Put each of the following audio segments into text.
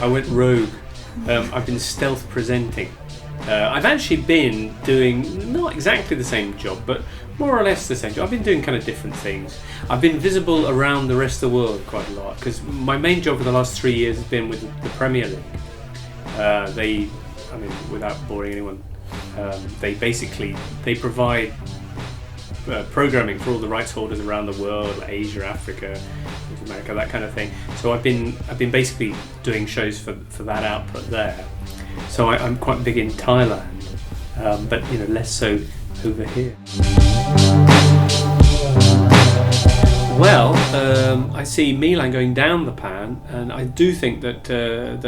I went rogue. I've been stealth presenting. I've actually been doing not exactly the same job, but more or less the same job. I've been doing kind of different things. I've been visible around the rest of the world quite a lot, because my main job for the last 3 years has been with the Premier League. Without boring anyone, they provide programming for all the rights holders around the world, like Asia, Africa, North America, that kind of thing. So I've been basically doing shows for that output there. So I'm quite big in Thailand, but less so over here. Well, I see Milan going down the pan, and I do think that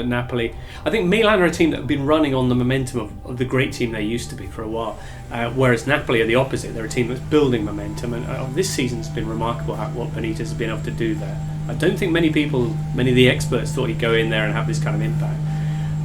Napoli. I think Milan are a team that have been running on the momentum of the great team they used to be for a while, whereas Napoli are the opposite. They're a team that's building momentum, and this season's been remarkable what Benitez has been able to do there. I don't think many of the experts thought he'd go in there and have this kind of impact.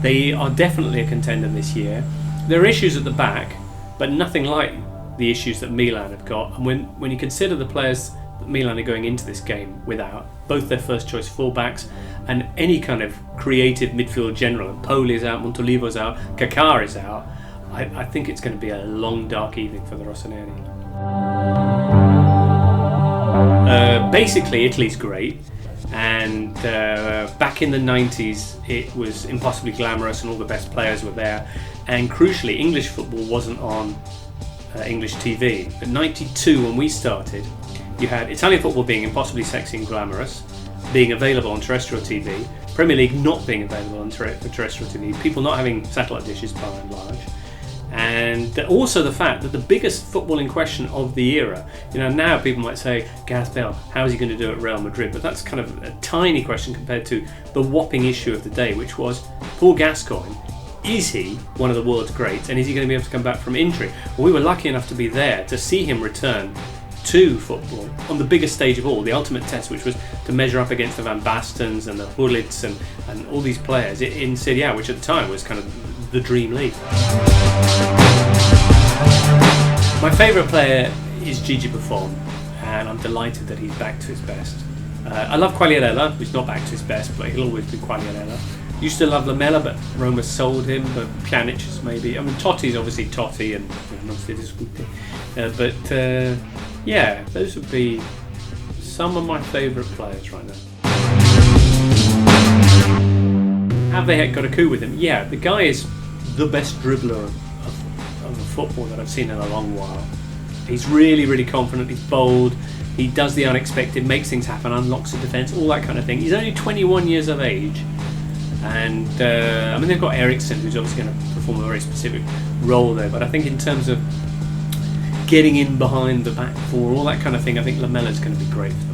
They are definitely a contender this year. There are issues at the back, but nothing like the issues that Milan have got. And when you consider the players that Milan are going into this game without, both their first choice fullbacks and any kind of creative midfield general, Poli is out, Montolivo's out, Kaká is out, I think it's going to be a long dark evening for the Rossoneri. Basically Italy's great, and back in the 90s it was impossibly glamorous and all the best players were there, and crucially English football wasn't on English TV. But 92, when we started, you had Italian football being impossibly sexy and glamorous, being available on terrestrial TV, Premier League not being available on terrestrial TV, people not having satellite dishes by and large, and also the fact that the biggest footballing question of the era, now people might say, Gareth Bale, how is he going to do at Real Madrid? But that's kind of a tiny question compared to the whopping issue of the day, which was Paul Gascoigne. Is he one of the world's greats, and is he going to be able to come back from injury? Well, we were lucky enough to be there to see him return to football on the biggest stage of all, the ultimate test, which was to measure up against the Van Bastens and the Hullits and all these players in Serie A, which at the time was kind of the dream league. My favourite player is Gigi Buffon, and I'm delighted that he's back to his best. I love Quagliarella, who's not back to his best, but he'll always be Quagliarella. Used to love Lamela, but Roma sold him, but Pjanic is maybe. I mean, Totti's obviously Totti, and non si discute. Yeah, those would be some of my favourite players right now. Have they got a coup with him? Yeah, the guy is the best dribbler of football that I've seen in a long while. He's really, really confident, he's bold, he does the unexpected, makes things happen, unlocks the defence, all that kind of thing. He's only 21 years of age. And they've got Eriksen, who's obviously going to perform a very specific role there, but I think in terms of getting in behind the back four, all that kind of thing, I think Lamela's going to be great for